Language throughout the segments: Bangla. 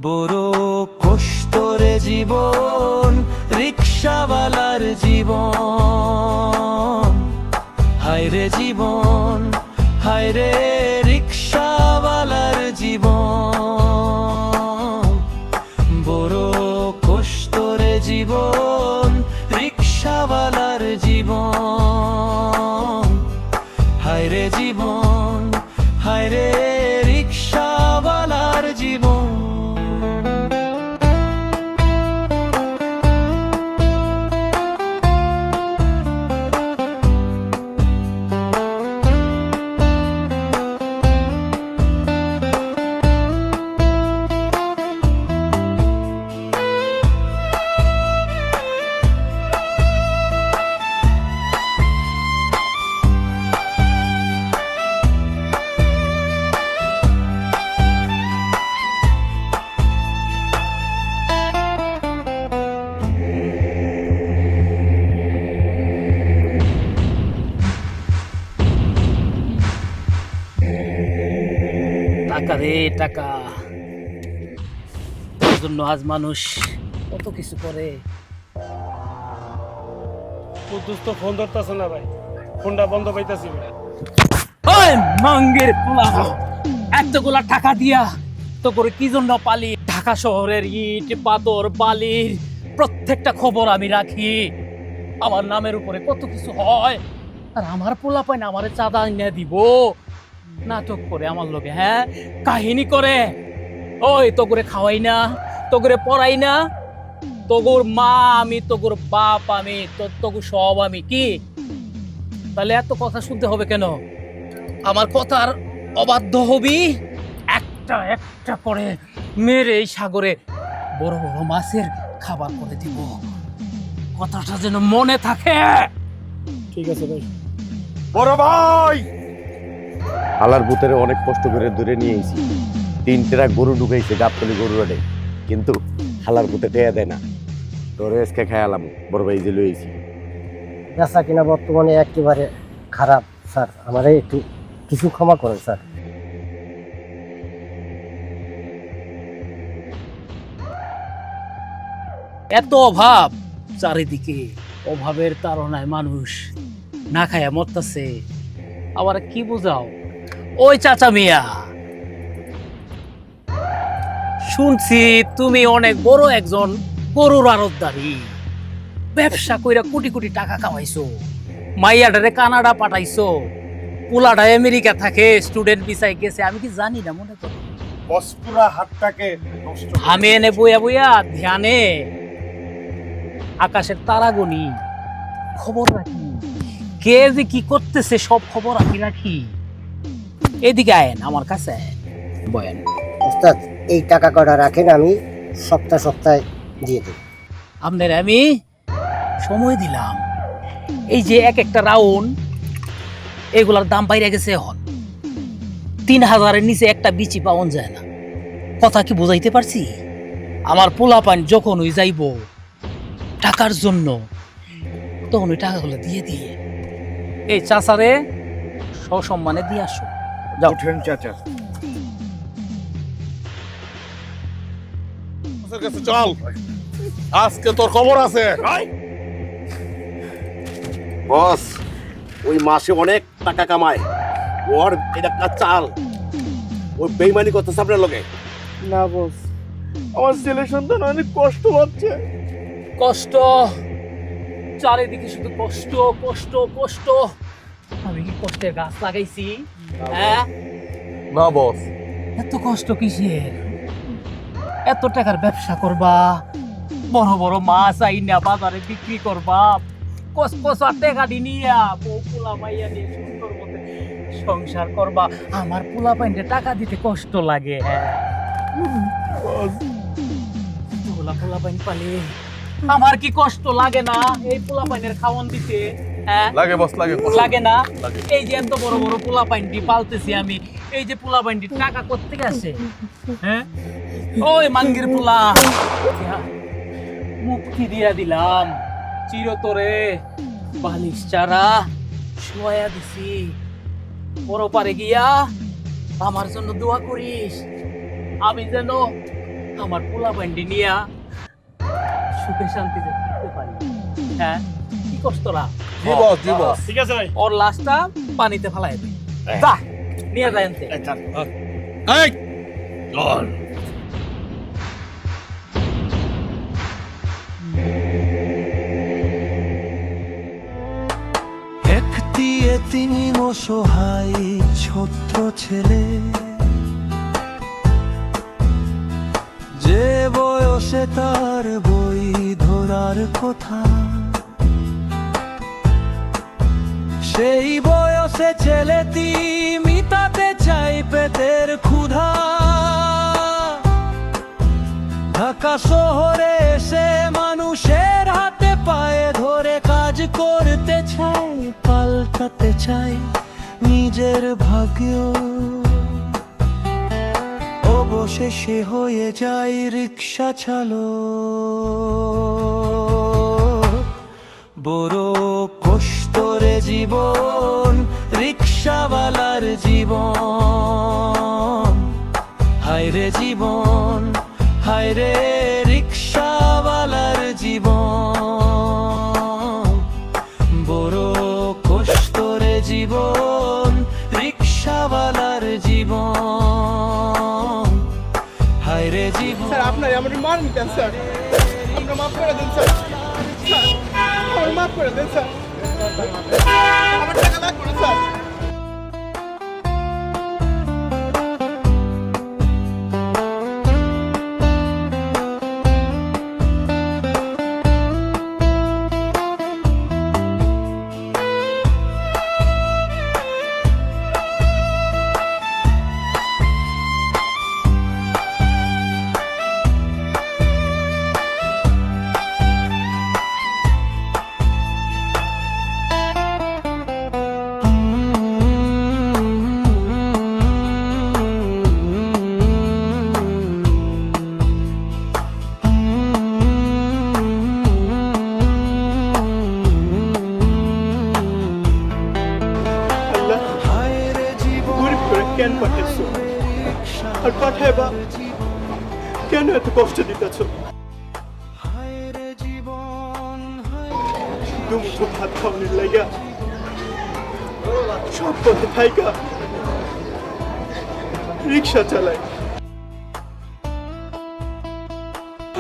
বড় কষ্টরে জীবন, রিক্সাওয়ালার জীবন, হায়রে জীবন, হায়রে রিক্সাওয়ালার জীবন, বড় কষ্টরে জীবন, রিক্সাওয়ালার জীবন, হায়রে জীবন, হায়রে রিক্সাওয়ালার জীবন। টাকা রে টাকা, তার জন্য আজ মানুষ কত কিছু করে। কুদ্দুস তো ফোন ধরতেছে না ভাই, ফোনটা বন্ধ পাইতাছি। ওই মাঙ্গের পোলা, এতগুলা টাকা দিয়া তো করে কি জন্য পালি? ঢাকা শহরের ইট পাথর বালির প্রত্যেকটা খবর আমি রাখি। আমার নামের উপরে কত কিছু হয়, আর আমার পোলা পায় না আমারে চাঁদা এনে দিব। নাটক করে আমার লোকে, হ্যাঁ কাহিনী করে। ওই তো করে খাওয়াই না, তো করে পড়াই না, তোগুর মা আমি, তোগুর বাপ আমি, তোগুর সব আমি। কি তাহলে এত কথা শুনতে হবে কেন? আমার কথার অবাধ্য হবি, একটা একটা করে মেরে এই সাগরে বড় বড় মাছের খাবার করে দিব। কথাটা যেন মনে থাকে। ঠিক আছে ভাই। বড় ভাই, হালার ভূতের অনেক কষ্ট করে দূরে নিয়ে এসেছি। 3 ট্রাক গরু ঢুকাইছে গাবতলি গরু রোডে, কিন্তু হালার ভূতে টেয়া দেয় না। তোর এসকে খায়ালাম বড় ভাই যে লইছি। বেচা কিনা বর্তমানে একেবারে খারাপ স্যার, আমারে একটু কিছু ক্ষমা করেন স্যার। এত অভাব চারিদিকে, অভাবের তাড়নায় মানুষ না খায়া মরতেছে। আবার কি বুঝাও? ওই চাচা মিয়া, শুনছি তুমি অনেক বড় একজন গরুর আড়তদারি, ব্যবসা কইরা কোটি কোটি টাকা কামাইছো, মাইয়াডারে কানাডা পাঠাইছো, পোলাডা আমেরিকা থাকে, স্টুডেন্ট ভিসায় গেছে। আমি কি জানি না? মনে করো বসপুরা হাতটাকে নষ্ট আমি এনে বইয়া বইয়া ধ্যানে আকাশের তারাগণি খবর রাখি, কে যে কি করতেছে সব খবর আমি রাখি। এদিকে আয়েন, আমার কাছে বয়ান। ওস্তাদ এই টাকা কটা রাখেন, আমি সপ্তাহে দিয়ে দেব। আপনার আমি সময় দিলাম। এই যে এক একটা রাউন্ড, এগুলার দাম বাইরে গেছে এখন 3000-এর নিচে একটা বিচি পাওয়া যায় না। কথা কি বুঝাইতে পারছি? আমার পোলাপান যখন ওই যাইব টাকার জন্য, তখন ওই টাকাগুলো দিয়ে দিয়ে এই চাচারে সসম্মানে দিয়ে আসো। যাও। উঠেন চাচা। চল, আজকে তোর খবর আছে। বস, ওই মাসে অনেক টাকা কামায়, ওর এটা চাল, ওই বেইমানি করতেছে আপনার লোকে। না বস, আমার ছেলে সন্তান অনেক কষ্ট পাচ্ছে। কষ্ট, চারিদিকে শুধু কষ্ট কষ্ট কষ্ট। আমি কি কষ্টের গাছ লাগাইছি? হ্যাঁ, না বস, এত কষ্ট কিসের? এত টাকার ব্যবসা করবা, বড় বড় মাছ আইনা বাজারে বিক্রি করবা, কসকসা টাকা নিয়া বউ পোলা মাইয়া নিয়ে সুন্দর মতে সংসার করবা। আমার পোলা পাইনে টাকা দিতে কষ্ট লাগে। হ্যাঁ, পোলা পাইন পালে আমার কি কষ্ট লাগে না? এই পোলা পাইনের খাওয়ান দিতে, হ্যাঁ লাগে বস, লাগে লাগে না? লাগে। এই যে এত বড় বড় পোলা পাইনটি পালতেছি আমি, এই যে পোলা পাইনটি টাকা করতে গেছে, হ্যাঁ ওই মাঙ্গির পোলা মুক্তি দিয়া দিলাম, চিরতরে বালিশ চারা শোয়া দিছি। পরপারে গিয়া আমার জন্য দোয়া করিস, আমি যেন আমার পোলা বান্ডি নিয়া সুখে শান্তিতে থাকতে পারি। হ্যাঁ, কি কষ্ট তোরা? জি বস, জি বস। ঠিক আছে ভাই। ওর লাশটা পানিতে ফেলাই দে। যা নিয়ে যায় আনতে। এই চল। একটি এতিম অসহায় ছোট্ট ছেলে, যে বয়সে তার বই ধরার কথা, সেই বয়সে ছেলেটি মিটাতে চাই পেটের ক্ষুধা। ঢাকা শহরে এসে মানুষের হাতে পায়ে ধরে কাজ করতে চাই, পাল্টাতে চাই নিজের ভাগ্য। অবশেষে হয়ে যায় রিক্সা চালক। বড় কষ্টরে জীবন রিক্সাওয়ালার জীবন, হায়রে জীবন, হায়রে রিক্সাওয়ালার জীবন। বড় কষ্টরে জীবন রিক্সাওয়ালার জীবন, হায়রে জীবন। স্যার আপনার আমার মার নিতেন স্যার, আমরা মাফ করে দেন স্যার। স্যার আমার মাফ করে দেন স্যার, আমার টাকা লাগবে না স্যার। আল্লাহ গরিব করে কেন পাঠাইছো, আর পাঠাইবা কেন এত কষ্ট দিতেছ? দুমুঠো ভাত খাওয়ানোর লাইগা সব পথে থাইকা রিক্সা চালাই।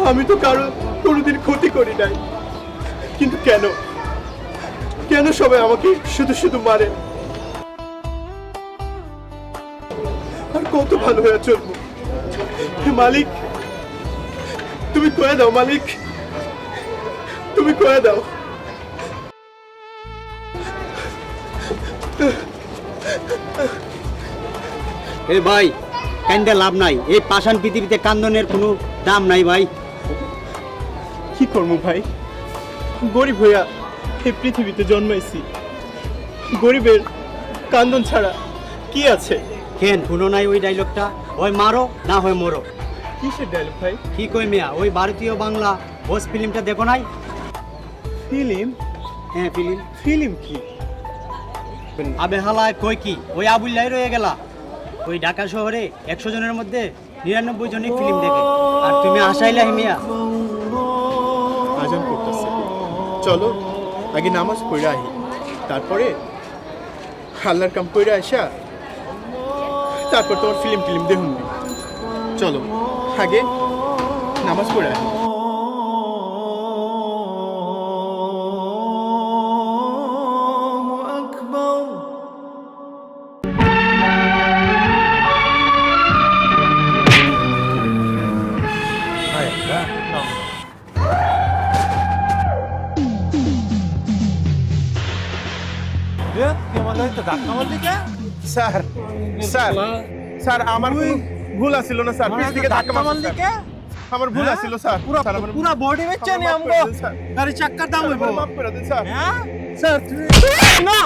আমি তো কারো কোনোদিন ক্ষতি করি নাই, কিন্তু কেন কেন সবাই আমাকে শুধু শুধু মারে? আর কত ভালো হয়ে চলবো? হে মালিক, তুমি কয়ে দাও মালিক, তুমি কয়ে দাও। এ ভাই, কান্দে লাভ নাই। এই পাষাণ পৃথিবীতে কান্দনের কোনো দাম নাই ভাই। কি করবো ভাই, গরিব হইয়া এই পৃথিবীতে জন্মাইছি, গরিবের কান্দন ছাড়া কি আছে? কেন শুনো নাই ওই ডায়লগটা? ওই মারো না হয় মরো। কিসের ডায়লগ ভাই? কি কই মিয়া, ওই ভারতীয় বাংলা বস ফিল্মটা দেখো নাই? ফিল্ম? হ্যাঁ ফিল্ম। ফিল্ম কি? আবে হালায় কই কি, ওই আবুল্লাই রয়ে গেলা। ওই ঢাকা শহরে 100 জনের মধ্যে 99 জনই ফিল্ম দেখে, আর তুমি আসাইলা মিয়া। আজান করতেছে, চলো আগে নামাজ পড়ে আহি, তারপরে আল্লাহর কাম পড়ে আসা, তারপর তোমার ফিল্ম দেখুন। চলো আগে নামাজ পড়ে আহি। স্যার স্যার স্যার আমার কোনো ভুল আছিল না স্যার, পিছ থেকে ধাক্কা মারছে স্যার। আমার ভুল আছিল স্যার, পুরা বডি বেচছে নি আমগো গাড়ি চাক্কার দাম হইবো। মাফ করে দিন স্যার। স্যার না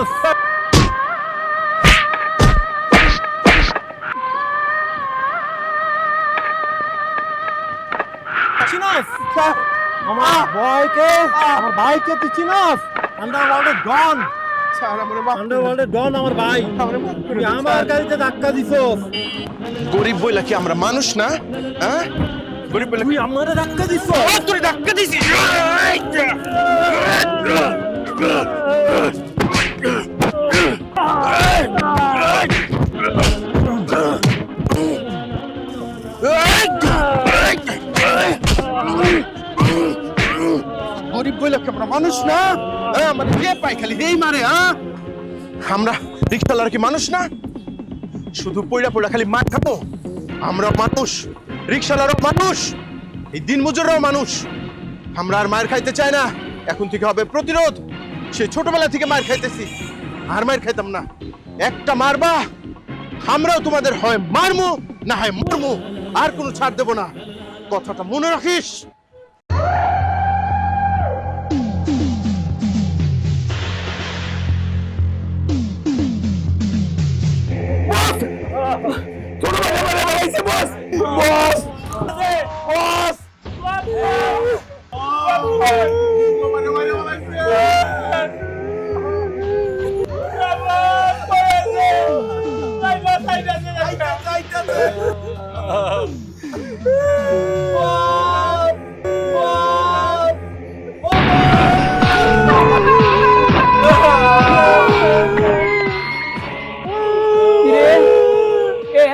চিনাস স্যার, আমার ভাইকে তুই চিনাস? আন্ডারওয়ার্ল্ডের ডন, স্যার আমার মাফ আন্ডারওয়ার্ল্ডের ডন আমার ভাই। তুই আমার গাড়িতে ধাক্কা দিছস। গরিব বইলা কি আমরা মানুষ না? হ্যাঁ গরিব বলে তুই আমারে ধাক্কা দিছ। তুই ধাক্কা দিছিস গরিব বলে আমরা মানুষ না মানে কে পাই খালি এই মারে আমরা রিক্সাওয়ালার কি মানুষ না শুধু পয়লা পয়লা খালি মার খাবো আমরা মানুষ রিক্সাওয়ালারও মানুষ এই দিন মজুররাও মানুষ আমরা আর মায়ের খাইতে চাই না এখন থেকে হবে প্রতিরোধ সেই ছোটবেলা থেকে মার খাইতেছি আর মায়ের খাইতাম না একটা মারবা আমরাও তোমাদের হয় মারমু না হয় মরমু আর কোনো ছাড় দেব না কথাটা মনে রাখিস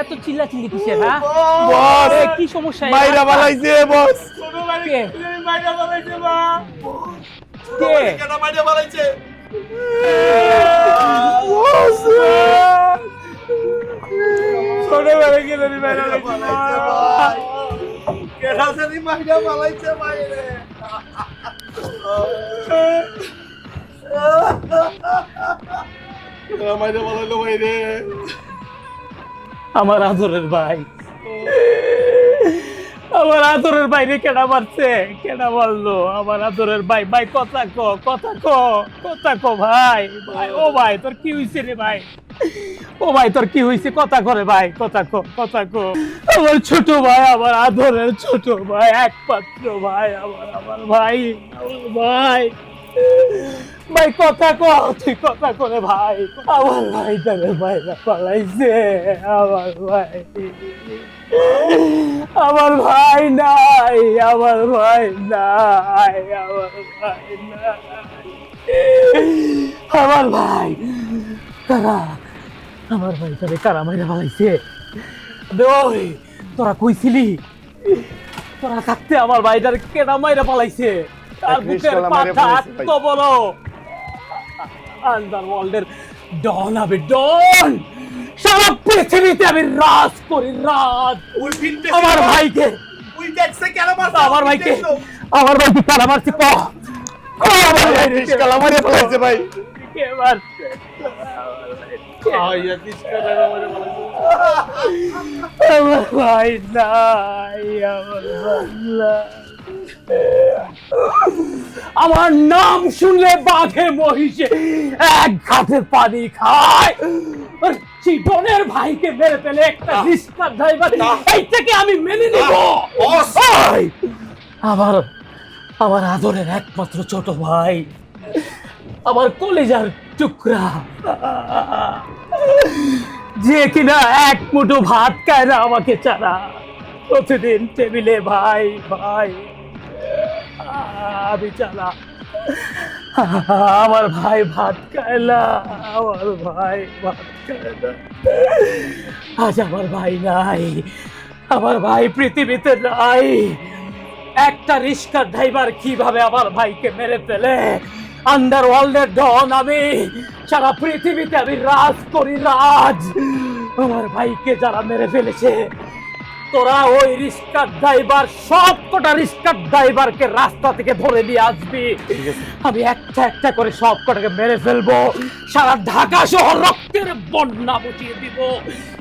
এত চিল্লাচিল্লি কিসের? হ্যাঁ বস কি সমস্যা? মাইরা বালাইছে বস কে? কে? ছোটবেলা গেলে মাইরা বালাইছে আমার আদরের ভাই, আমার আদরের বাইরে কেডা মারছে? কেডা মারলো আমার আদরের ভাই? ভাই কথা কো, কথা কো, কথা কো ভাই। ভাই ও ভাই তোর কি হইছে রে ভাই? ও ভাই তোর কি হইছে? কথা করে ভাই, কথা কো, কথা কো। আমার ছোট ভাই, আমার আদরের ছোট ভাই, একমাত্র ভাই, আমার ভাই, আমার ভাই। ভাই কথা কো, তুই কথা করে ভাই। আমার ভাই তাদের ভাইরা পালাইছে, আমার ভাই, আমার ভাই নাই, আমার ভাই নাই, আমার ভাই নাই, আমার ভাই কারা? আমার ভাই তাদের কারা মাইরা পালাইছে? ওই তোরা কইছিলি তোরা থাকতে আমার ভাইটার কেডা মাইরা পালাইছে? তার বুকের পাঠা এত বড় আন্ডারওয়ার্ল্ডের ডন হবে, ডন। সারা পৃথিবীতে আমি রাজ করি, রাজ। আমার ভাইকে আমার ভাইকে কারা মারছে? ভাই কে মারছে? আমার ভাই নাই, আমার ভাই নাই। আমার নাম শুনলে বাঘে মহিষে এক ঘাটের পানি খায়। চিটনের ভাইকে মেরে ফেলে একটা রিস্কার ড্রাইভার, এইটাকে আমি মেনে নেব? আমার আদরের একমাত্র ছোট ভাই, আমার কলেজার টুকরা, যে কিনা এক মুঠো ভাত খায় না আমাকে ছাড়া, প্রতিদিন টেবিলে ভাই ভাই আমি চালা। আমার ভাই ভাত খায় না, আমার ভাই ভাত খায় না। আজ আমার ভাই নাই, আমার ভাই পৃথিবীতে নাই। একটা রিস্কার ড্রাইভার কিভাবে আমার ভাইকে মেরে ফেলে? আন্ডারওয়ার্ল্ডের ডন আমি, সারা পৃথিবীতে আমি রাজ করি, রাজ। আমার ভাইকে যারা মেরে ফেলেছে, তোরা ওই রিস্কার ড্রাইভার, সব কটা রিস্কার ড্রাইভারকে রাস্তা থেকে ধরে নিয়ে আসবি। আমি একটা একটা করে সব কটাকে মেরে ফেলবো, সারা ঢাকা শহর রক্তের বন্যা বসিয়ে দিব।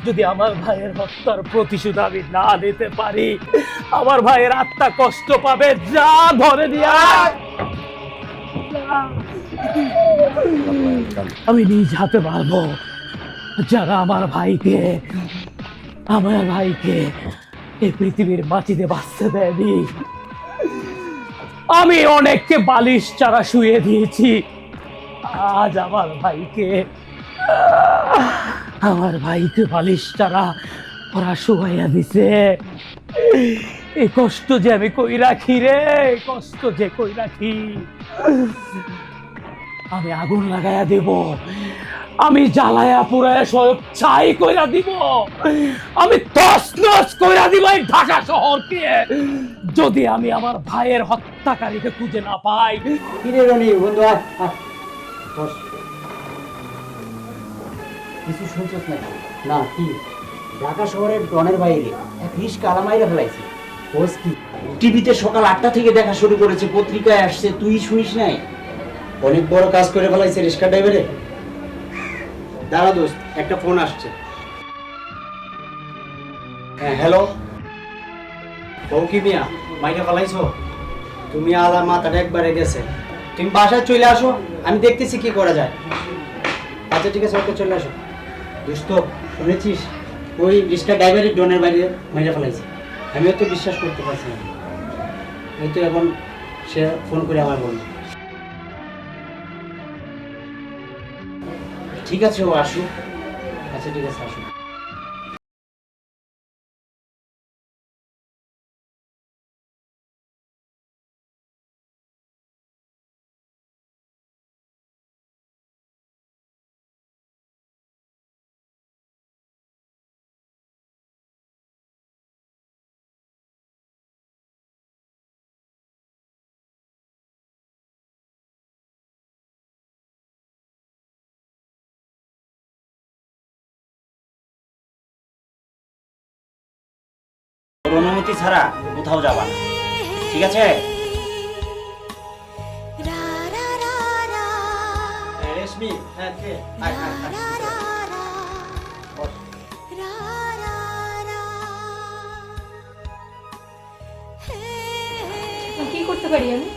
যদি আমার ভাইয়ের হত্যার প্রতিশোধ আমি না নিতে পারি, আমার ভাইয়ের আত্মা কষ্ট পাবে। যা ধরে নিয়ে আয়। আমি নিজ হাতে মারবো যারা আমার ভাইকে এই পৃথিবীর মাটিতে বাঁচতে দেয়নি। আমি অনেককে বালিশ চারা শুয়ে দিয়েছি, আজ আমার ভাইকে বালিশ চারা ওরা শুয়াইয়া দিছে। এই কষ্ট যে আমি কই রাখি রে, কষ্ট যে কই রাখি। আমি আগুন লাগাইয়া দেব, আমি জ্বালায়া পুরায়া সব ছাই কইরা দিব, আমি তছনছ কইরা দিব এই ঢাকা শহরকে, যদি আমি আমার ভাইয়ের হত্যাকারীকে খুঁজে না পাই। কিরে রনি বন্ধু, আয় আয় বস। কিছু শুনছস নাকি? না কি? ঢাকা শহরের ডনের বাইরে এক রিস্কা আলামাইরা ফেলাইছে। বস কি? টিভিতে সকাল 8টা থেকে দেখা শুরু করেছে, পত্রিকায় আসছে, তুই শুনিস নাই? অনেক বড় কাজ করে ফেলাইছে রিস্কা ড্রাইভারে। দাঁড়া দোস্ত, একটা ফোন আসছে। হ্যাঁ হ্যালো, ও কি মিয়া মাইরে ফেলাইছো? তুমি আলার মাথাটা একবারে গেছে, তুমি বাসায় চলে আসো, আমি দেখতেছি কি করা যায়। আচ্ছা ঠিক আছে, ওকে চলে আসো। দোস্ত শুনেছিস ওই রিস্কা ড্রাইভারের ডনের বাইরে মাইরে ফেলাইছে? আমিও তো বিশ্বাস করতে পারছি না। এই তো এখন সে ফোন করে আমার বলল। ঠিক আছে, ও আসুক। আচ্ছা ঠিক আছে, আসো। ওর অনুমতি ছাড়া কোথাও যাবা না, ঠিক আছে? রেশমি, হ্যাঁ কে? আয় আয় আয়। বস। কি করতে পারি আমি?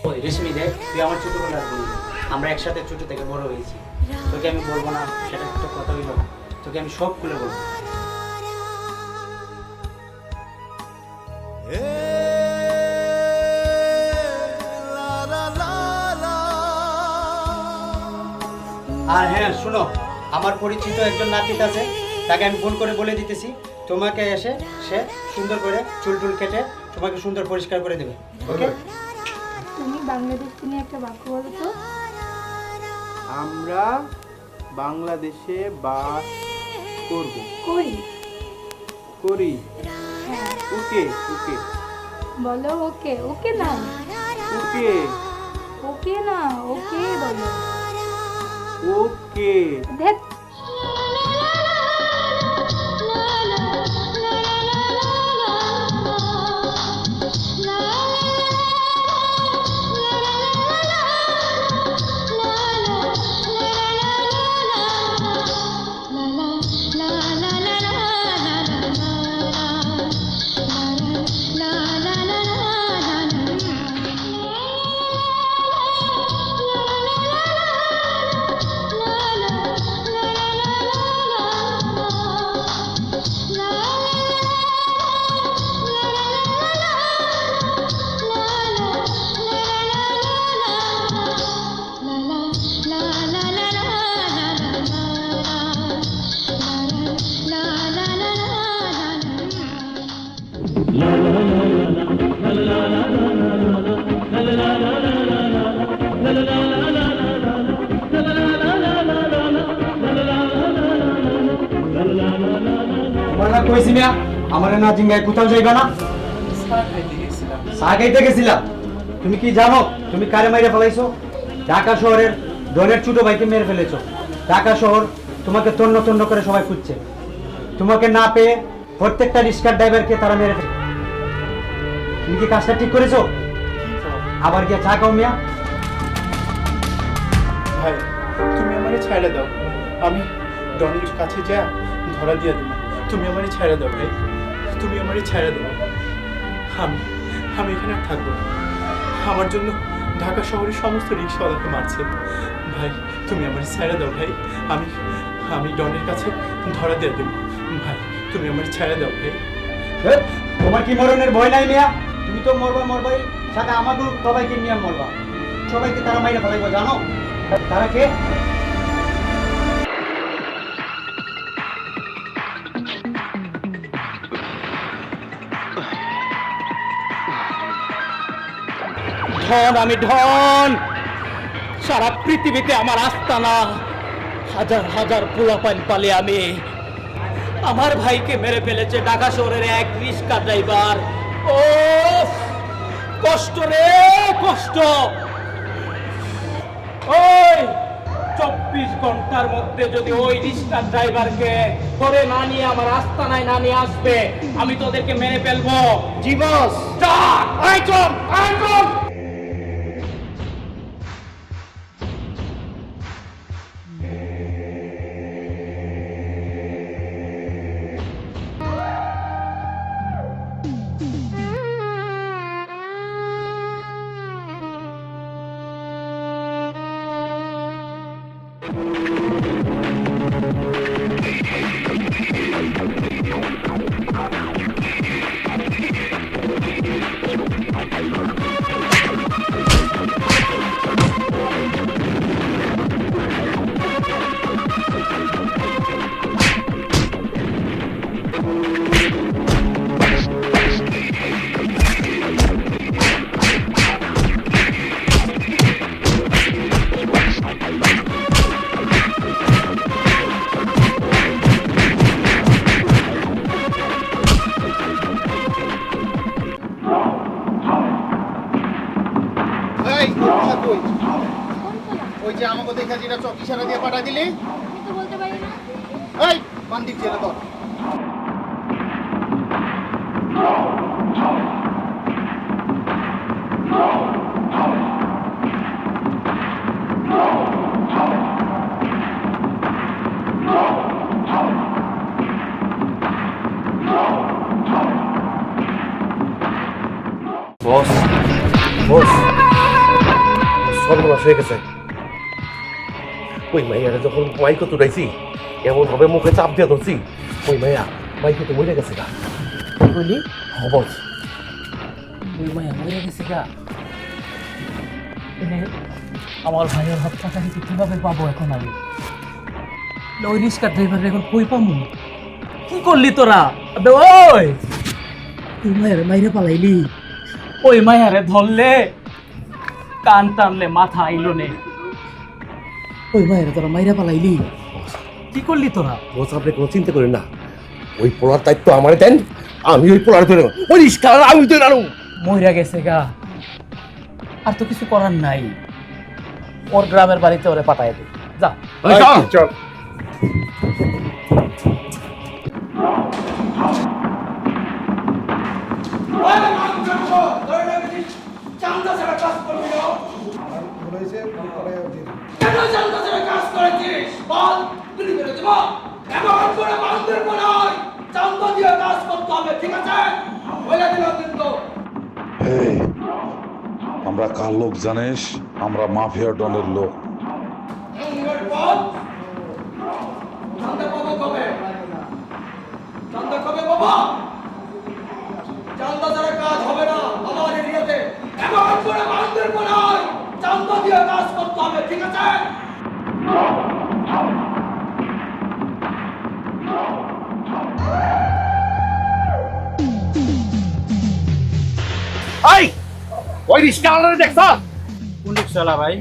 ওই রেশমি দেখ, তুই আমার ছোটবেলার বন্ধু, আমরা একসাথে ছোট থেকে বড় হয়েছি। তোকে আমি বলবো না সেটা একটা কথা হইল না, তোকে আমি সব খুলে বলবো। আর হ্যাঁ শোনো, আমার পরিচিত একজন নাপিত আছে, তাকে আমি ফোন করে বলে দিতেছি তোমাকে এসে সে সুন্দর করে চুল টুল কেটে তোমাকে সুন্দর পরিষ্কার করে দেবে। ওকে? তুমি বাংলাদেশ নিয়ে একটা বাক্য বলো তো। আমরা বাংলাদেশে বাস করব। করি। করি। হ্যাঁ ওকে ওকে বলো। ওকে। ওকে না, ওকে ওকে না, ওকে বলো। ওকে দেখ আমার না কইছি মিয়া, আমার না জিঙ্গায় কোথাও যাইবা না। চা খাইতে গেছিলাম। তুমি কি জানো তুমি কারে মাইরে ফেলাইছো? ঢাকা শহরের ডনের ছোট ভাইকে মেরে ফেলেছো। ঢাকা শহর তোমাকে তন্ন তন্ন করে সবাই খুঁজছে। তোমাকে না পেয়ে প্রত্যেকটা রিক্সার ড্রাইভারকে তারা মেরে ফেলে। তুমি কি কাজটা ঠিক করেছো? আবার গিয়ে চা খাও মিয়া। ভাই তুমি আমারে ছাইড়া দাও, আমি ডনের কাছে যা ধরা দিয়ে দেবো। তুমি আমারে ছাইড়া দাও ভাই, তুমি আমারে ছাইড়া দাও। আমি আমি এখানে আর থাকবো না। আমার জন্য ঢাকা শহরের সমস্ত রিক্সাওয়ালাকে মারছে। ভাই তুমি আমারে ছাইড়া দাও ভাই, আমি আমি ডনের কাছে ধরা দিয়ে দেবো। ভাই তুমি আমারে ছাইড়া দাও ভাই। তোমার কি মরণের ভয় নাই মিয়া? তুমি তো মরবা মরবাই, সাথে আমাকেও সবাইকে নিয়ে মরবা। সবাইকে তারা মাইরে ফেলাইবো, জানো তারা কে? ধন, আমি ধন। সারা পৃথিবীতে আমার আস্তানা, হাজার হাজার পোলাপান পালে আমি। আমার ভাইকে মেরে ফেলেছে ঢাকা শহরের এক রিক্সা ড্রাইভার। ও কষ্ট রে, কষ্ট। ওই 24 ঘন্টার মধ্যে যদি ওই রিক্সা ড্রাইভারকে ধরে না নিয়ে আমার আস্তানায় না নিয়ে আসবে, আমি তোদেরকে মেরে ফেলবো। জি বস। আয় চল, আয় চল। ওই যে আমাকে দেখা যেটা চক ইশারা দিয়ে পাঠা দিলি, আমি তো বলতে পারি না। এই বান্দির ছেলে তো বস বস সর্বনাশ হয়ে গেছে। ওই মাইয়ারা যখন মাইকে তুটাইছি এমন ভাবে মুখে চাপ দিয়ে ধরছি, ওই মাইয়া মাইকে তো মরে গেছে গা। বলি বস ওই মায়া মরে গেছে গা। আমার ভাইয়ের হাত টাকা দিতে কিভাবে পাবো এখন আমি? ওই রিক্সা ড্রাইভার এখন কই পামু? কি করলি তোরা? আবে ওই তুই মায়ের মাইরে পালাইলি। ওই মায়ারে ধরলে কান টানলে মাথা আইলো নে। ওই মায়ের তোরা মাইরা পালাইলি, কি করলি তোরা? বস আপনি কোনো চিন্তা করেন না, ওই পোলার দায়িত্ব আমারে দেন, আমি ওই পোলার ধরে ওই রিস্কা আমি তো আনো। মইরা গেছে গা, আর তো কিছু করার নাই। ওর গ্রামের বাড়িতে ওরে পাঠায় দে, যা। চল এই, আমরা কার লোক জানিস? আমরা মাফিয়া ডনের লোক। এই ওই রিস্কাওয়ালারে দেখছ? কোন রিক্সাওয়ালা ভাই?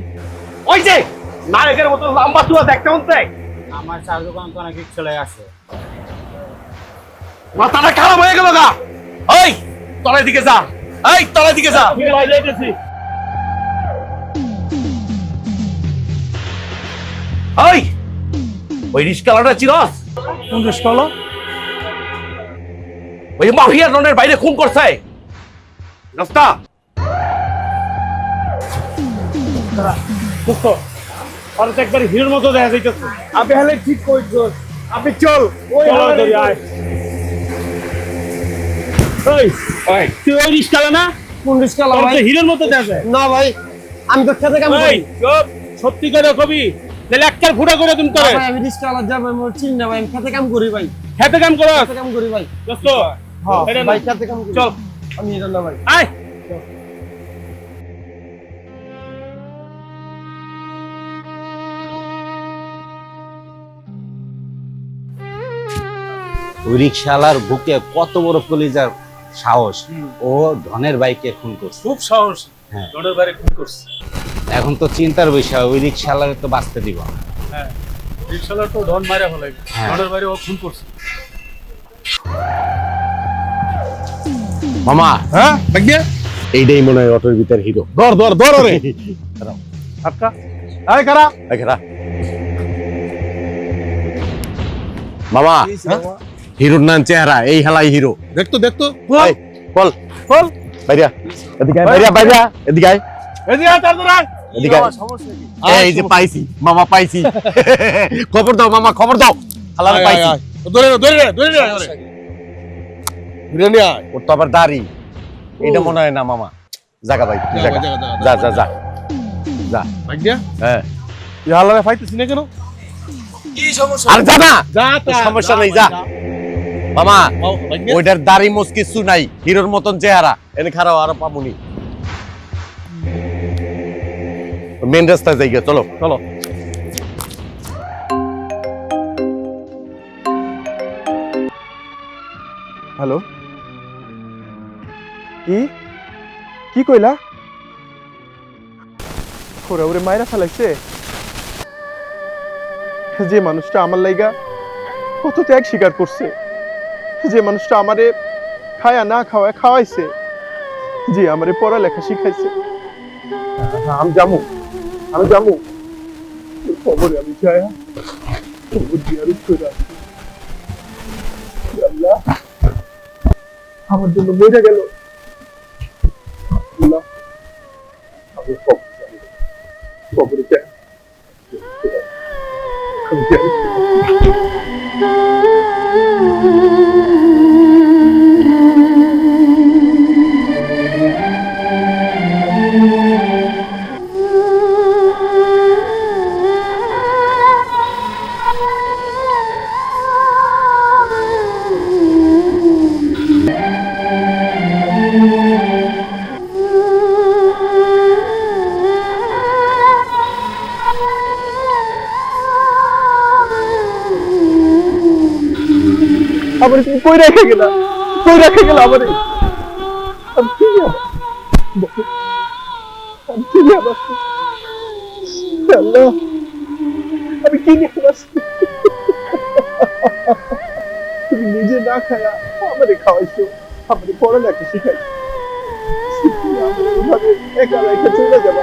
ওই যে নায়কের মতো লম্বা চুয়া দেখতে হচ্ছে, আমার চার দোকান তো অনেক রিক্সাওয়ালাই আছে। মাথাটা খারাপ হয়ে গেল গা। ওই তলার দিকে যা, এই তলার দিকে যা। ওই ওই রিস্কাওয়ালাটা চিনস? কোন রিক্সাওয়ালা? ওই মাফিয়া ডনের বাইরে খুন করছে রাস্তা। একবার হিরোর মতো দেখা যাইতেছে। আপনি হলে ঠিক কইছো, আপনি চল তুই ওই রিক্সাওয়ালা না? কোন রিক্সাওয়ালা ভাই? হিরোর মতো দেখা যায় না ভাই, আমি তো খেতে কাম করি। সত্যি করে কবি তাহলে একটা ফুটা করে তুমি করে। ভাই আমি রিক্সাওয়ালা যাব, আমি চিনি না ভাই, আমি খেতে কাম করি ভাই। খেতে কাম করো? খেতে কাম করি ভাই। দোস্ত হ্যাঁ এটা ভাই, না। খেতে কাম করি। চল আমি এটা না ভাই। আয়। ওই রিক্সাওয়ালার বুকে কত বড় কলিজার সাহস, ও ধনের বাইকে খুন করছে। খুব সাহস। ডনের বাইরে খুন করছে। এখন তো চিন্তার বিষয়, ওই রিক্সাওয়ালারে তো বাঁচতে দিব না। হ্যাঁ, রিক্সাওয়ালা তো ডন মাইরা ফেলাইবে। হ্যাঁ। ডনের বাইরে ও খুন করছে। মামা, হ্যাঁ ভাগ্যা এইটাই মনে হয় অটোর ভিতর হিরো। ধর ধর ধর রে আটকা আয় কারা দেখেরা মামা, হিরোর নাম চেহারা, এই হেলাই হিরো। দেখতো দেখতো এই, বল বল বাইরা, এদিকে আয়, বাইরা বাইরা, এদিকে আয়, এদিকে আয়, তাড়াতাড়ি আয়। এদিকে আয়। এই যে পাইছি মামা, পাইছি। খবর দাও মামা, খবর দাও, হালারে আয়, আয়, পাইছি। আয়। ধরে নে, ধরে নে, ধরে নে, ধরে নে। ধরে নে আয়। ওর তো আবার দাড়ি, এটা মনে হয় না মামা। জাগা ভাই, তুই জাগা, যা যা যা যা। ভাগ্যা হ্যাঁ, তুই হালারে ফাইতেছিস না কেন? আর যা না, যা তা, সমস্যা যা, নেই, যা। যা। মামা, ভাগ্যা ওইটার দাড়ি মোস কিছু নাই, হিরোর মতন চেহারা। এনে খারাপ আরো পামুনি। মেন রাস্তায় যাই গে, চলো চলো। হ্যালো, কি কি কইলা? ওরা ওরে মাইরা ফেলাইছে? যে মানুষটা আমার লাইগা কত ত্যাগ স্বীকার করছে, যে মানুষটা আমারে খায়া না খাওয়ায় খাওয়াইছে, যে আমারে পড়ালেখা শিখাইছে, আমি জামু খবরে আমি যাই খবর দিয়ে আরো করে আসি। আল্লাহ আমার জন্য মরে গেল। আল্লাহ আমি খবরে যাই, আমি যাই। আমার তুমি কই রেখে গেলা আমার আমি কি নিয়ে আসছি? আল্লাহ, আমি কি নিয়ে আসছি? তুমি নিজে না খায়া আমারে খাওয়াইছো, আমারে পড়ালেখা শিখাইছো, আমারে এভাবে একা রেখে চলে যাবা?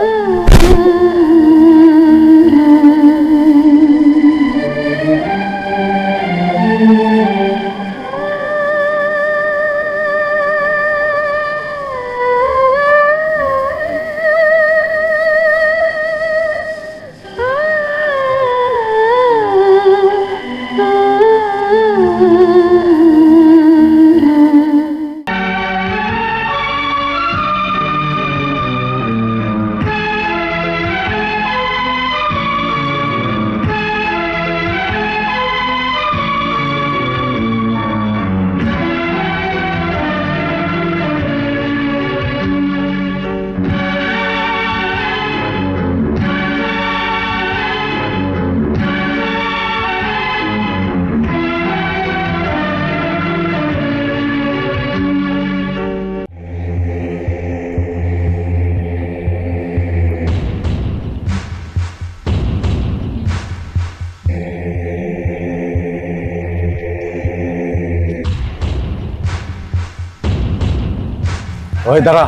ওই দাঁড়া,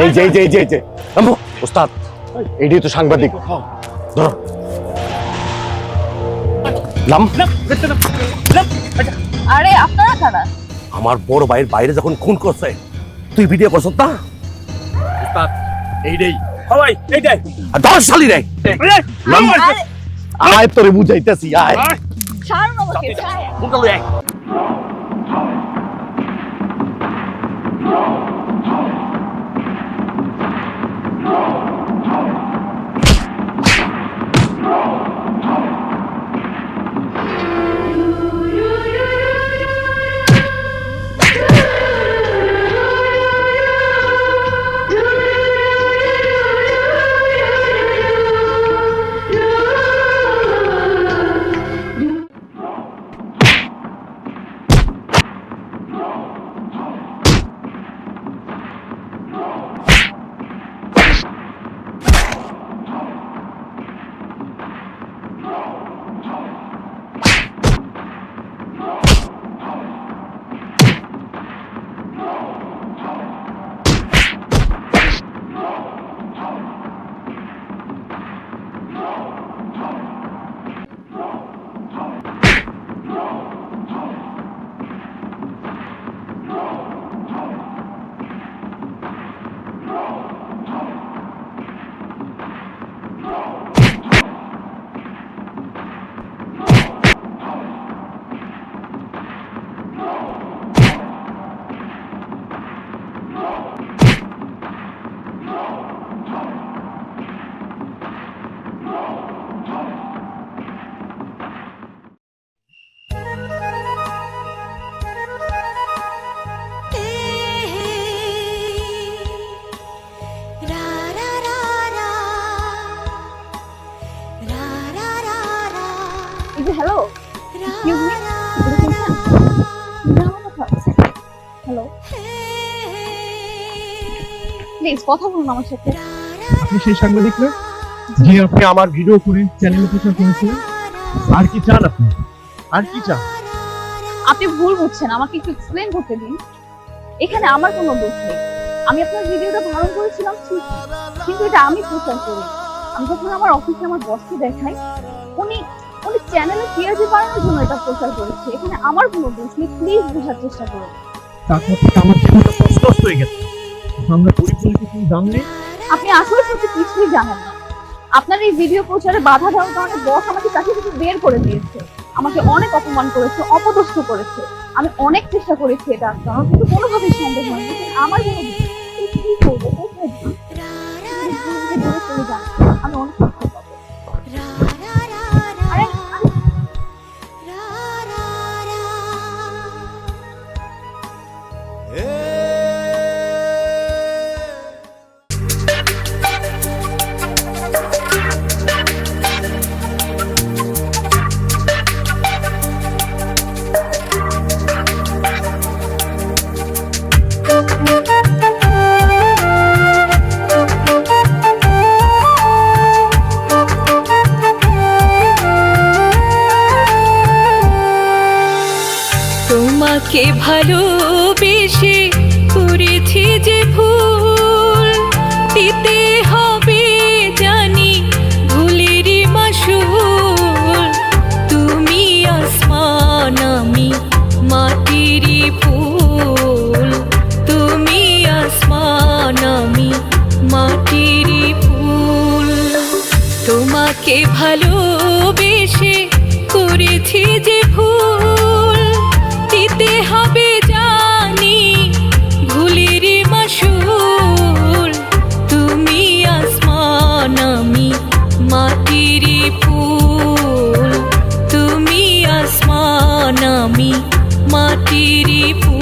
এই যে এই যে এই যে এই যে নামো, ওস্তাদ, এইটাই তো সাংবাদিক। ধরো, নাম। আরে আপনারা কারা? আমার বড় ভাইয়ের বাইরে যখন খুন করছে, তুই ভিডিও করছ না? ওস্তাদ, এইটাই সবাই এইটাই। আর 10 সালি রে নাম। আয় তোরে বুঝাইতেছি, আয় ছাড়ুন আমাকে, ছাড়। বুঝলো আয়। Hello excuse me, hello please কথা বলুন আমার সাথে। আপনি সেই সাংবাদিক না যে আপনি আমার ভিডিও করে চ্যানেলে প্রচার করেছিলেন? আর কি চান আপনি? আর কি চান? আপনি ভুল বুঝছেন, আমাকে একটু এক্সপ্লেইন করতে দিন। এখানে আমার কোনো দোষ নেই। আমি আপনার ভিডিওটা ধারণ করেছিলাম ঠিক, কিন্তু এটা আমি প্রচার করি। আমি যখন আমার অফিসে আমার বসকে দেখাই, উনি চ্যানেলে টিআরপি বাড়ানোর জন্য এটা প্রচার করেছে। এখানে আমার কোনো দোষ নেই, প্লিজ বোঝার চেষ্টা করুন। তারপর থেকে আমার জীবনটা কষ্ট হয়ে গেছে। আমরা গরিব বলে কি কোনো দাম নেই? আপনি আসলে সত্যি কিছুই জানেন না। আপনার এই ভিডিও প্রচারে বাধা দেওয়ার কারণে বস আমাকে চাকরি থেকে বের করে দিয়েছে, আমাকে অনেক অপমান করেছে, অপদস্থ করেছে। আমি অনেক চেষ্টা করেছি এটা আটকানোর, কিন্তু কোনোভাবেই সম্ভব হয়নি। আমার কোনো কি করবো, কোথায় যাবো? চলে যান, আমি অনেক কষ্ট পাবো। আরে তোমাকে ভালোবেসে করেছি যে ভুল, দিতে হবে জানি ভুলেরই মাসুল। তুমি আসমান আমি মাটিরই ফুল, তুমি আসমান আমি মাটিরই ফুল। তোমাকে ভালোবেসে করেছি যে ভুল, দিতে হবে জানি ভুলেরই মাসুল। তুমি আসমান আমি মাটিরই ফুল, তুমি আসমান আমি মাটিরই ফুল।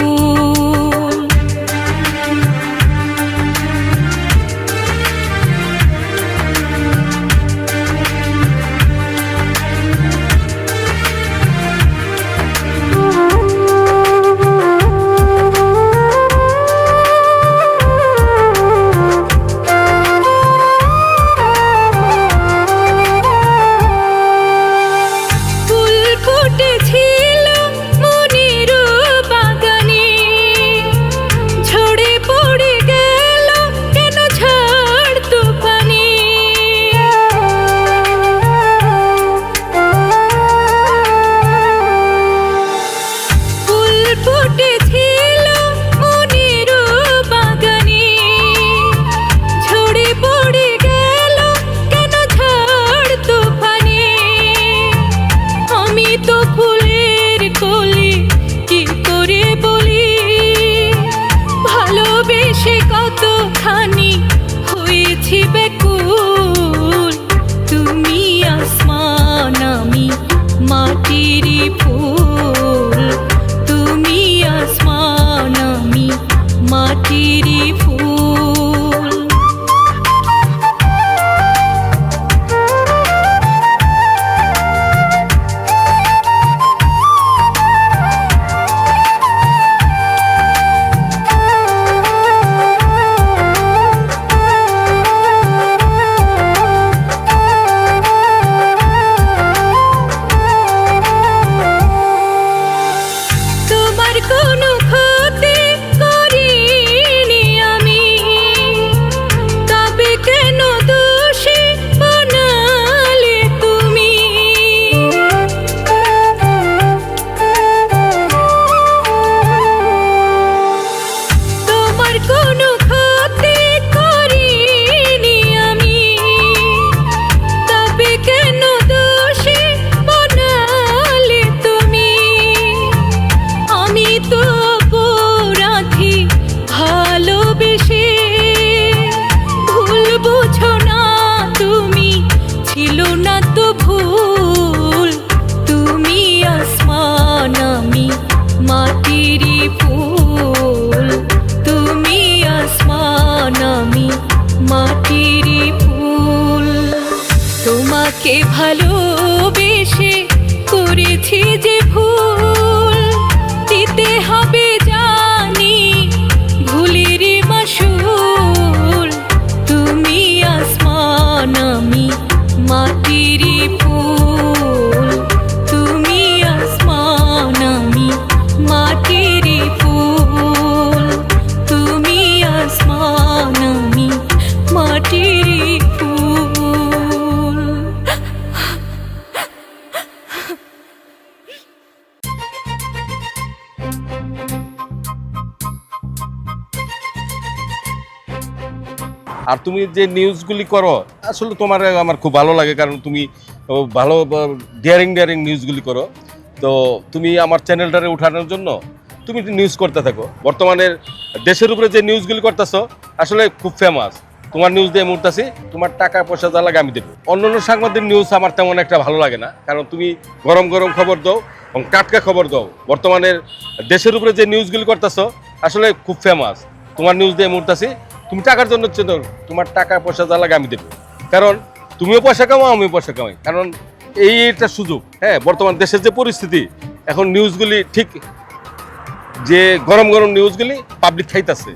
মাটিরই ফুল, তুমি আসমান আর তুমি যে নিউজগুলি করো আসলে তোমার আমার খুব ভালো লাগে, কারণ তুমি ভালো ডেয়ারিং নিউজগুলি করো। তো তুমি আমার চ্যানেলটারে উঠানোর জন্য তুমি নিউজ করতে থাকো। বর্তমানে দেশের উপরে যে নিউজগুলি করতেছো আসলে খুব ফেমাস। তোমার নিউজ দিয়ে মুহূর্তে তোমার টাকা পয়সা যা লাগে আমি দেবো। অন্যান্য সাংবাদিক নিউজ আমার তেমন একটা ভালো লাগে না, কারণ তুমি গরম গরম খবর দাও এবং টাটকা খবর দাও। বর্তমানে দেশের উপরে যে নিউজগুলি করতেছো আসলে খুব ফেমাস। তোমার নিউজ দিয়ে মুহূর্তে তুমি টাকার জন্য তোমার টাকা পয়সা যা লাগে আমি দেবো, কারণ তুমিও পয়সা কামাও আমিও পয়সা কামাই, কারণ এইটা সুযোগ। হ্যাঁ, বর্তমান দেশের যে পরিস্থিতি এখন নিউজগুলি ঠিক যে গরম গরম নিউজগুলি পাবলিক খাইতেছে,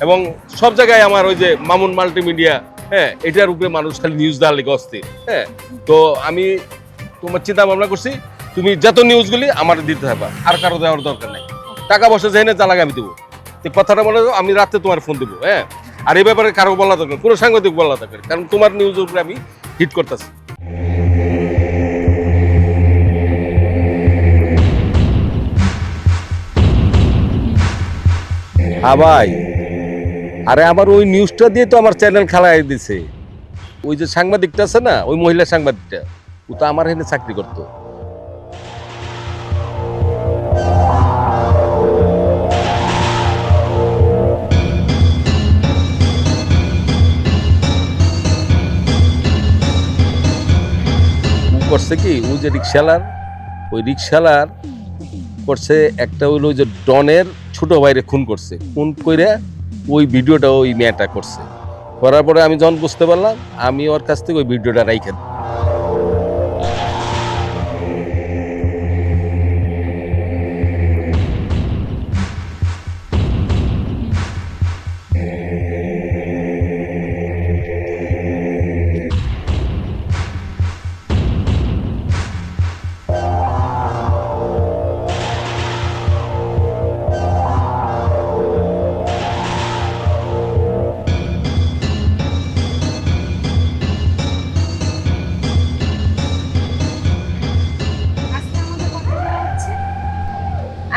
এবং সব জায়গায় আমার ওই যে মামুন মাল্টিমিডিয়া, হ্যাঁ, এটার উপরে মানুষ খালি নিউজ দেওয়ার লেগে অস্থির। হ্যাঁ, তো আমি তোমার চিন্তা ভাবনা করছি তুমি যত নিউজগুলি আমার দিতে থাকবা, আর কারো দেওয়ার দরকার নেই। টাকা পয়সা যাই না যা লাগে আমি দেবো। তো কথাটা বলে আমি রাতে তোমার ফোন দেবো। হ্যাঁ, আর এই ব্যাপারে কারো বলা দরকার, কোনো সাংবাদিক বলা দরকার, কারণ তোমার নিউজের উপরে আমি হিট করতেছি। হ্যাঁ ভাই, আরে আমার ওই নিউজটা দিয়ে তো আমার চ্যানেল খেলাই দিছে। ওই যে সাংবাদিকটা আছে না, ওই মহিলা সাংবাদিকটা, ও তো আমার এখানে চাকরি করতো। করছে কি, ওই যে রিক্সাওয়ালার, ওই রিক্সাওয়ালার করছে একটা হইলো ওই যে ডনের ছোট ভাইরে খুন করছে। খুন করে ওই ভিডিওটা ওই মেয়েটা করছে। করার পরে আমি যখন বুঝতে পারলাম, আমি ওর কাছ থেকে ওই ভিডিওটা রাইখে দিই।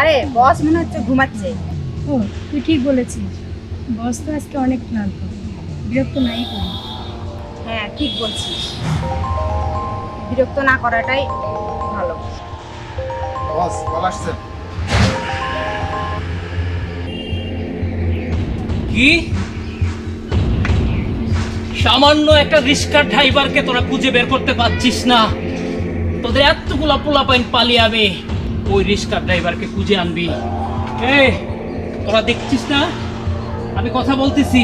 আরে বস মনে হচ্ছে ঘুমাচ্ছে। ও তুই ঠিক বলেছিস, বস তো আজকে অনেক ক্লান্ত, বিরক্ত নাই করি। হ্যাঁ ঠিক বলছিস, বিরক্ত না করাটাই ভালো। বস কল আসছে। কি সামান্য একটা রিক্সার ড্রাইভারকে তোরা খুঁজে বের করতে পারছিস না? তোদের এতগুলা পোলাপাইন পালিয়ে আমি ওই রিক্সার ড্রাইভারকে খুঁজে আনবি। এই তোরা দেখছিস না আমি কথা বলতেছি?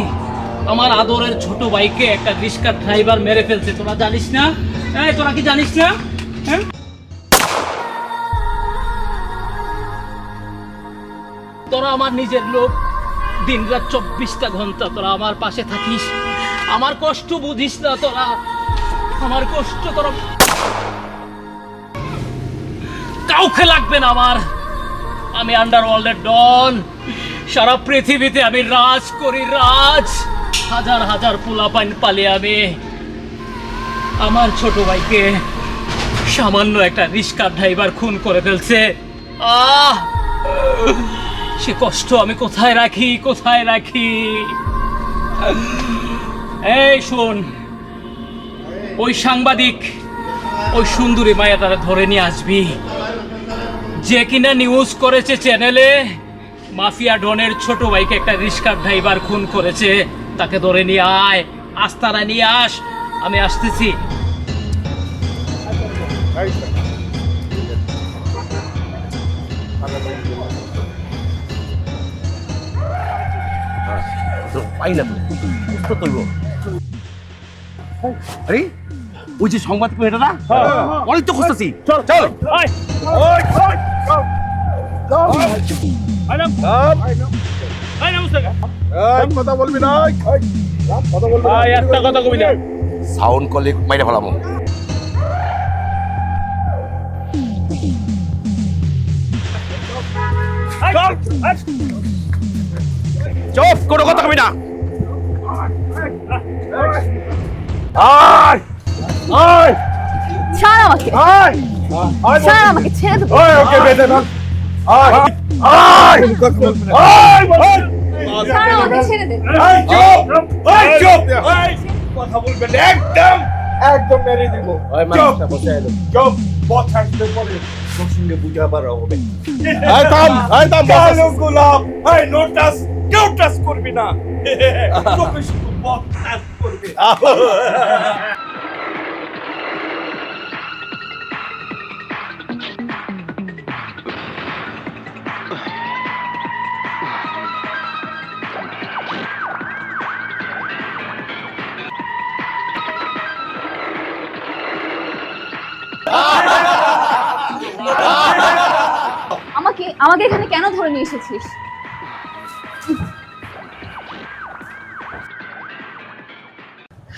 আমার আদরের ছোট ভাইকে একটা রিক্সার ড্রাইভার মেরে ফেলছে, তোরা জানিস না? এই তোরা কি জানিস না? হ্যাঁ, তোরা আমার নিজের লোক, দিনরাত 24টা ঘন্টা তোরা আমার পাশে থাকিস, আমার কষ্ট বুঝিস না তোরা? আমার কষ্ট তোরা কাউকে লাগবে না আমার। আমি আন্ডারওয়ার্ল্ডের ডন, সারা পৃথিবীতে আমি রাজ করি, রাজ। হাজার হাজার পোলাপাইন পালিয়ে আমি আমার ছোট ভাইকে সামান্য একটা রিক্সার ড্রাইভার খুন করে ফেলছে। সে কষ্ট আমি কোথায় রাখি, কোথায় রাখি? এই শোন, ওই সাংবাদিক, ওই সুন্দরী মায়াটারে ধরে নিয়ে আসবি, যে কিনা নিউজ করেছে চ্যানেলে মাফিয়া ডনের ছোট ভাইকে একটা রিক্সার ড্রাইভার খুন করেছে। তাকে ধরে নিয়ে আয়, আস্তারা নিয়ে আস, আমি আসতেছি। আরে ওই যে সংবাদ এটা না, অনেক তো খুঁজতেছি। চল চল কথা বলবি না, একটা কথা কবি না, সাউন্ড কলে মাইরে ফেলামো। চুপ, কোনো কথা কবি না। ছাড় আমাকে, ছাড় আমাকে, ছেড়ে দেবো। স্যার আমাকে ছেড়ে দেন। কথা বলবেন একদম একদম মেরে দিব। ওই মানুষটা বসে এলো। চুপ বস আসলে পরে তোর সঙ্গে বুঝাবার হবে। এই থাম গোলাপ, এই নো টাচ, কেউ টাচ করবি না। তোকে শুধু বস টাচ করবে। আমাকে আমাকে এখানে কেন ধরে নিয়ে এসেছিস?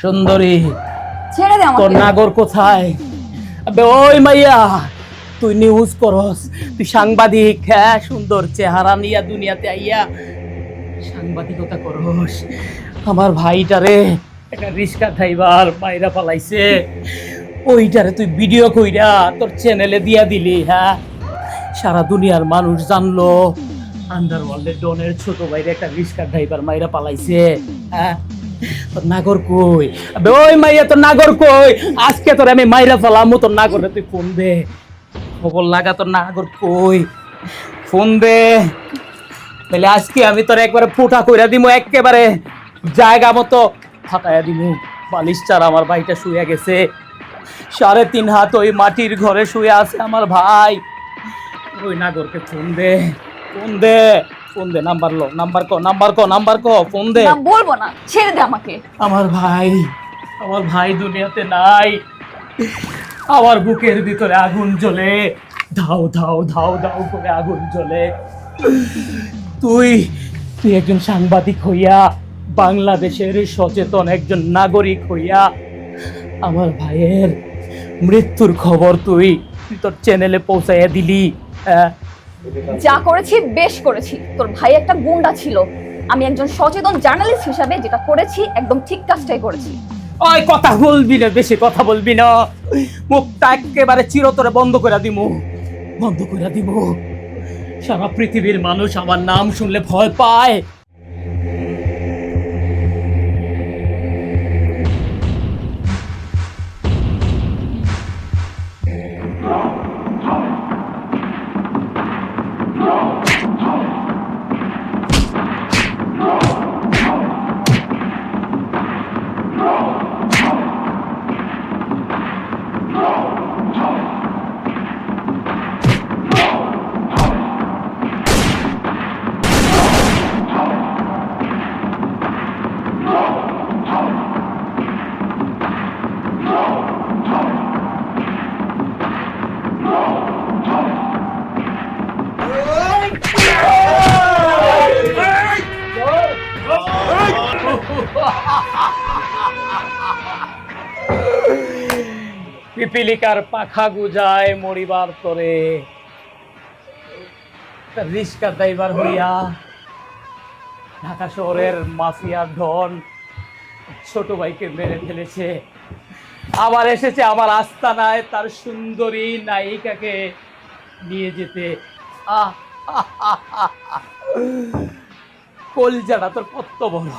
সুন্দরী, ছেড়ে দে তোর আমাকে। নাগর কোথায়? আবে ওই মাইয়া, তুই নিউজ করস, তুই সাংবাদিক, হ্যাঁ, সুন্দর চেহারা নিয়া দুনিয়াতে আইয়া সাংবাদিকতা করস। আমার ভাইটারে একটা রিস্কা ড্রাইভার মাইরা পালাইছে, ওইটারে তুই ভিডিও কইরা তোর চ্যানেলে দিয়া দিলি, হ্যাঁ, সারা দুনিয়ার মানুষ জানলো আন্ডারওয়ার্ল্ডের ডনের ছোট ভাইরে একটা রিস্কা ড্রাইভার মাইরা পালাইছে, হ্যাঁ। তোর নাগর কই? আবে ওই মাইয়া, তোর নাগর কই? আজকে তোর আমি মাইরা ফেলামু, তোর নাগরে তুই ফোন দে, খবর লাগা, তোর নাগর কই? ফোন দে, তাহলে আজকে আমি তোর একবারে ফুটা কইরা দিমু, একেবারে জায়গা মতো ফাটাইয়া দিমু। বালিশ চার আমার ভাইটা শুয়ে গেছে, 3.5 হাত ওই মাটির ঘরে শুয়ে আছে আমার ভাই। ওই নাগরকে ফোন দে, ফোন দে, ফোন দে, নাম্বার লো, নাম্বার কো, ফোন দে। না বলবো না, ছেড়ে দে আমাকে। আমার ভাই দুনিয়াতে নাই, আমার বুকের ভিতরে আগুন জ্বলে, ধাও ধাও ধাও ধাও করে আগুন জ্বলে। তুই একজন সাংবাদিক হইয়া, বাংলাদেশের সচেতন একজন নাগরিক হইয়া আমার ভাইয়ের মৃত্যুর খবর তুই তোর চ্যানেলে পৌঁছাইয়া দিলি। যা করেছি বেশ করেছি। তোর ভাই একটা গুন্ডা ছিল, আমি একজন সচেতন জার্নালিস্ট হিসাবে যেটা করেছি একদম ঠিক কাজটাই করেছি। ওই কথা বলবি না, বেশি কথা বলবি না, মুখটা একেবারে চিরতরে বন্ধ করে দিমু। সারা পৃথিবীর মানুষ আমার নাম শুনলে ভয় পায়। পিপিলিকার পাখা গুজায় মরিবার তরে, রিস্কা ড্রাইভার হইয়া ঢাকা শহরের মাফিয়া ডন ছোট ভাইকে মেরে ফেলেছে, আবার এসেছে আমার আস্তানায় তার সুন্দরী নায়িকাকে নিয়ে যেতে। কলজাটা তোর কত বড়,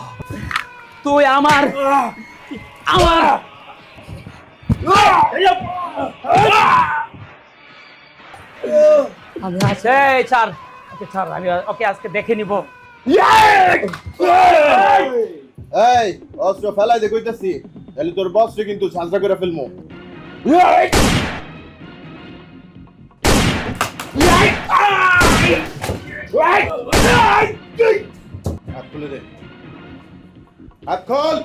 তুই আমার আমি আছে ছাড়, আমি ওকে আজকে দেখে নিব। এই অস্ত্র ফেলাই দে কইতাছি, তাহলে তোর বসরে কিন্তু ঝাঁঝরা করে ফেলমু। হাত খুলে দে, হাত খোল,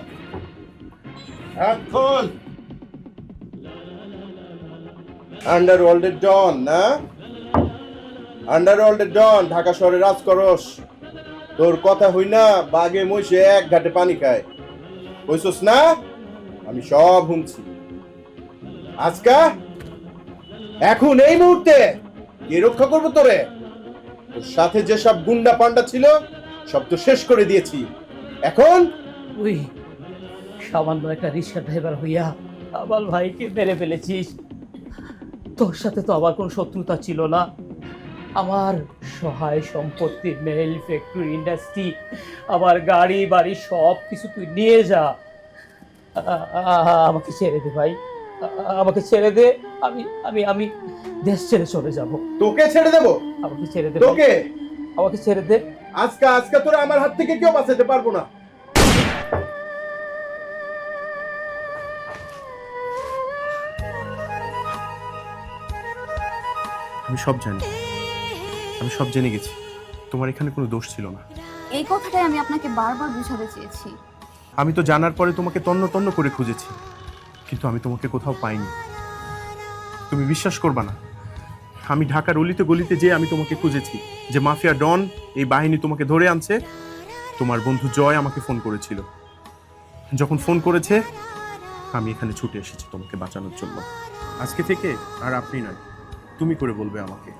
হাত খোল। আন্ডারওয়ার্ল্ডের ডন না, আন্ডারওয়ার্ল্ডের ডন, ঢাকা শহরে রাজ করস। তোর কথা হই না বাগে মইছে এক ঘাটে পানি খায়, কইছস না? আমি সব শুনছি। আজকা এখন এই মুহূর্তে কে রক্ষা করবো তোরে? তোর সাথে যেসব গুন্ডা পান্ডা ছিল সব তো শেষ করে দিয়েছি। এখন তুই সামান্য একটা রিক্সা ড্রাইভার হইয়া আমার ভাইকে মেরে ফেলেছিস। তোর সাথে তো আমার কোনো শত্রুতা ছিল না, আমার সহায় সম্পত্তি, মেল, ফ্যাক্টরি, ইন্ডাস্ট্রি, আমার গাড়ি বাড়ি সব কিছু তুই নিয়ে যা। আমাকে ছেড়ে দে ভাই, আমাকে ছেড়ে দে। আমি আমি আমি দেশ ছেড়ে চলে যাব। তোকে ছেড়ে দেবো? আমাকে ছেড়ে দে তোকে? আমাকে ছেড়ে দে। আজকে তোরা আমার হাত থেকে কেউ বাঁচাতে পারবো না। আমি সব জানি, আমি সব জেনে গেছি। তোমার এখানে কোনো দোষ ছিল না। এই কথাটাই আমি আপনাকে বারবার বুঝাতে চেয়েছি। আমি তো জানার পরে তোমাকে তন্ন তন্ন করে খুঁজেছি, কিন্তু আমি তোমাকে কোথাও পাইনি। তুমি বিশ্বাস করবা না, আমি ঢাকার অলিতে গলিতে যেয়ে আমি তোমাকে খুঁজেছি। যে মাফিয়া ডন এই বাহিনী তোমাকে ধরে আনছে, তোমার বন্ধু জয় আমাকে ফোন করেছিল। যখন ফোন করেছে আমি এখানে ছুটে এসেছি তোমাকে বাঁচানোর জন্য। আজকে থেকে আর আপনি নয়, তুমি করে বলবে আমাকে।